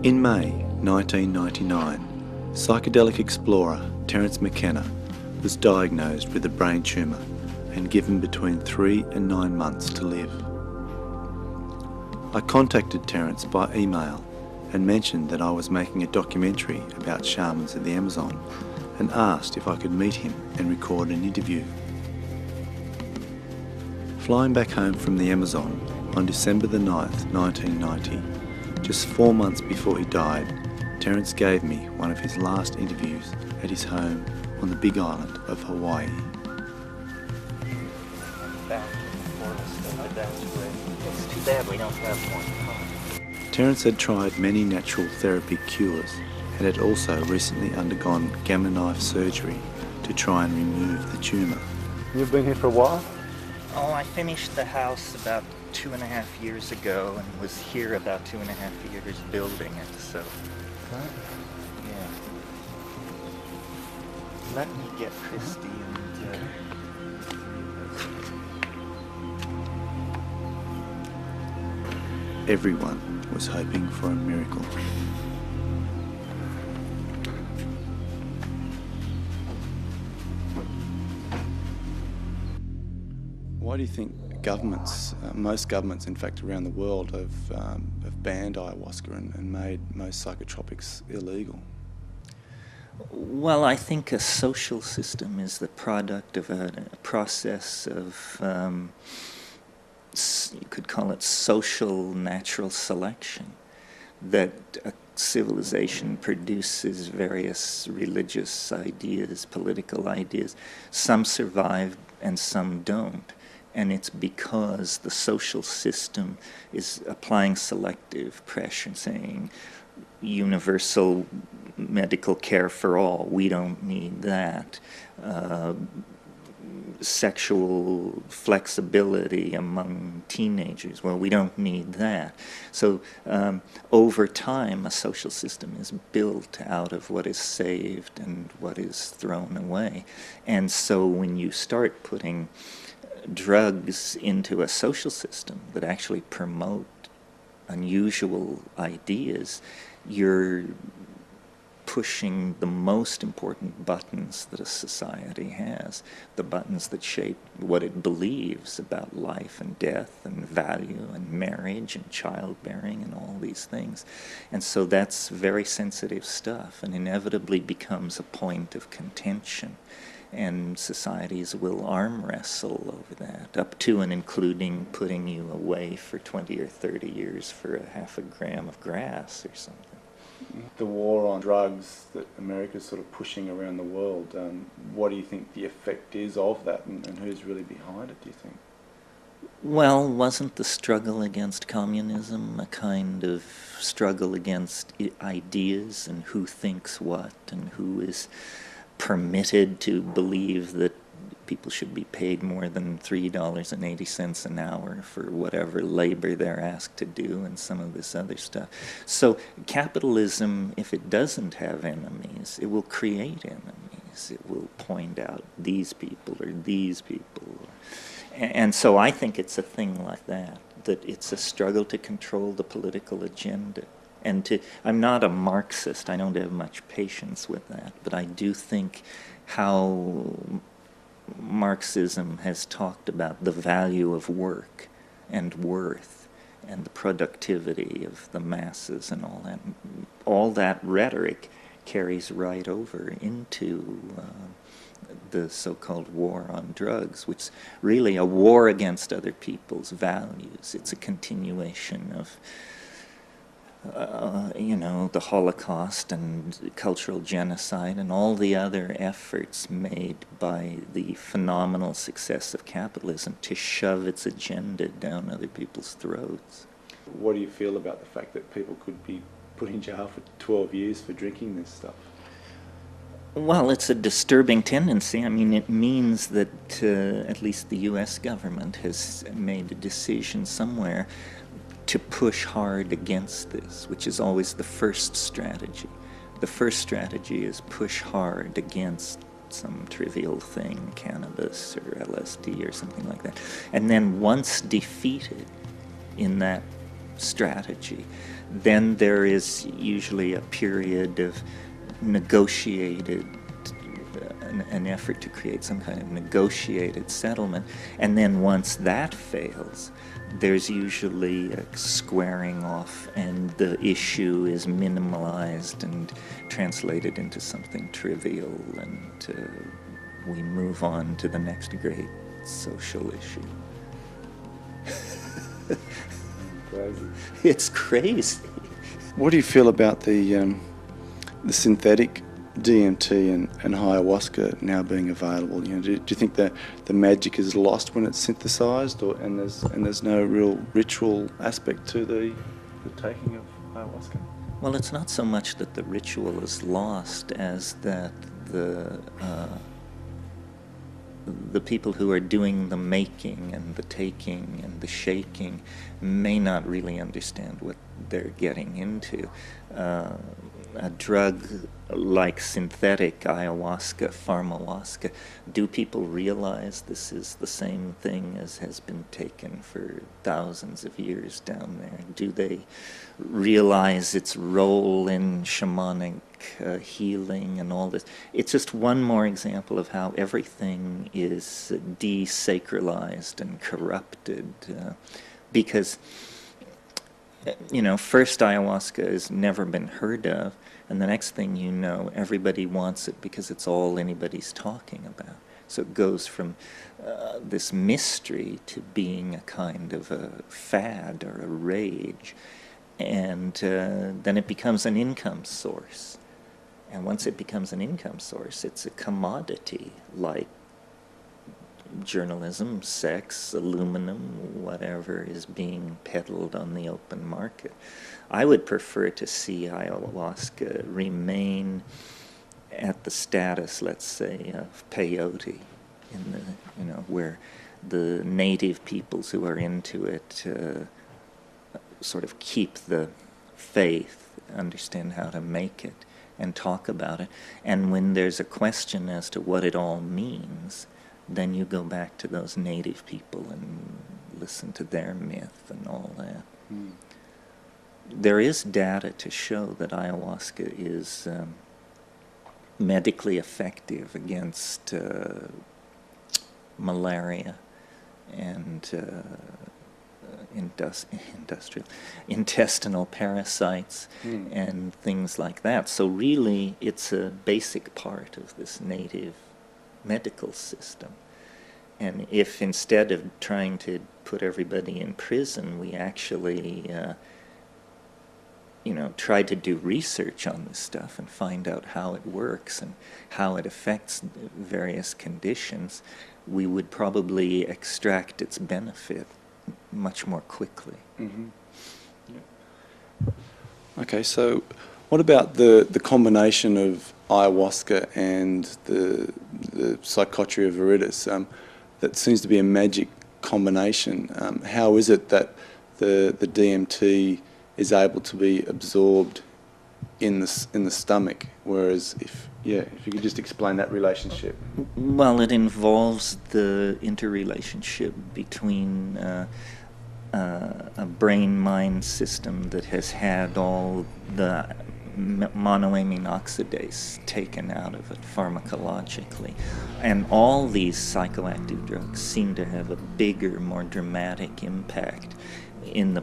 In May 1999, psychedelic explorer Terence McKenna was diagnosed with a brain tumour and given between 3 and 9 months to live. I contacted Terence by email and mentioned that I was making a documentary about shamans of the Amazon and asked if I could meet him and record an interview. Flying back home from the Amazon on December the 9th, 1990, just 4 months before he died, Terence gave me one of his last interviews at his home on the Big Island of Hawaii. It's too bad we don't have more time. Terence had tried many natural therapy cures and had also recently undergone gamma knife surgery to try and remove the tumour. You've been here for a while? Oh, I finished the house about 2.5 years ago and was here about 2.5 years building it, so... Right. Yeah. Let me get Christy and... Everyone was hoping for a miracle. Why do you think governments, most governments in fact around the world, have banned ayahuasca and made most psychotropics illegal? Well, I think a social system is the product of a process of, you could call it social natural selection, that a civilization produces various religious ideas, political ideas. Some survive and some don't. And it's because the social system is applying selective pressure, saying universal medical care for all, we don't need that. Sexual flexibility among teenagers, well, we don't need that. So over time, a social system is built out of what is saved and what is thrown away. And so when you start putting drugs into a social system that actually promote unusual ideas, you're pushing the most important buttons that a society has, the buttons that shape what it believes about life and death and value and marriage and childbearing and all these things. And so that's very sensitive stuff and inevitably becomes a point of contention. And societies will arm wrestle over that, up to and including putting you away for 20 or 30 years for a half a gram of grass or something. The war on drugs that America's sort of pushing around the world, what do you think the effect is of that, and who's really behind it, do you think? Well, wasn't the struggle against communism a kind of struggle against ideas and who thinks what and who is permitted to believe that people should be paid more than $3.80 an hour for whatever labor they're asked to do and some of this other stuff. So capitalism, if it doesn't have enemies, it will create enemies. It will point out these people or these people. And so I think it's a thing like that, that it's a struggle to control the political agenda. And I'm not a Marxist, I don't have much patience with that, but I do think how Marxism has talked about the value of work and worth and the productivity of the masses and all that rhetoric carries right over into the so-called war on drugs, which is really a war against other people's values. It's a continuation of the Holocaust and cultural genocide and all the other efforts made by the phenomenal success of capitalism to shove its agenda down other people's throats. What do you feel about the fact that people could be put in jail for 12 years for drinking this stuff? Well, it's a disturbing tendency. I mean, it means that at least the U.S. government has made a decision somewhere to push hard against this, which is always the first strategy. The first strategy is push hard against some trivial thing, cannabis or LSD or something like that. And then once defeated in that strategy. Then there is usually a period of negotiated, an effort to create some kind of negotiated settlement, and then once that fails, there's usually a squaring off, and the issue is minimalized and translated into something trivial, and we move on to the next great social issue. Crazy. It's crazy. What do you feel about the synthetic DMT and ayahuasca now being available? You know, do you think that the magic is lost when it's synthesized, and there's no real ritual aspect to the taking of ayahuasca? Well, it's not so much that the ritual is lost as that the people who are doing the making and the taking and the shaking may not really understand what they're getting into. A drug like synthetic ayahuasca, pharmahuasca, do people realize this is the same thing as has been taken for thousands of years down there? Do they realize its role in shamanic healing and all this? It's just one more example of how everything is desacralized and corrupted, because first ayahuasca has never been heard of, and the next thing you know, everybody wants it because it's all anybody's talking about. So it goes from this mystery to being a kind of a fad or a rage, and then it becomes an income source. And once it becomes an income source, it's a commodity like journalism, sex, aluminum, whatever is being peddled on the open market. I would prefer to see ayahuasca remain at the status, let's say, of peyote, in the where the native peoples who are into it sort of keep the faith, understand how to make it, and talk about it. And when there's a question as to what it all means, then you go back to those native people and listen to their myth and all that. Mm. There is data to show that ayahuasca is medically effective against malaria and intestinal parasites and things like that. So really, it's a basic part of this native medical system. And if instead of trying to put everybody in prison, we actually try to do research on this stuff and find out how it works and how it affects various conditions, we would probably extract its benefit much more quickly. Mm-hmm. Yeah. Okay, so what about the combination of ayahuasca and the psychotria viridis? That seems to be a magic combination. How is it that the DMT is able to be absorbed in the stomach, whereas if you could just explain that relationship? Well, it involves the interrelationship between a brain-mind system that has had all the monoamine oxidase taken out of it pharmacologically. And all these psychoactive drugs seem to have a bigger, more dramatic impact in the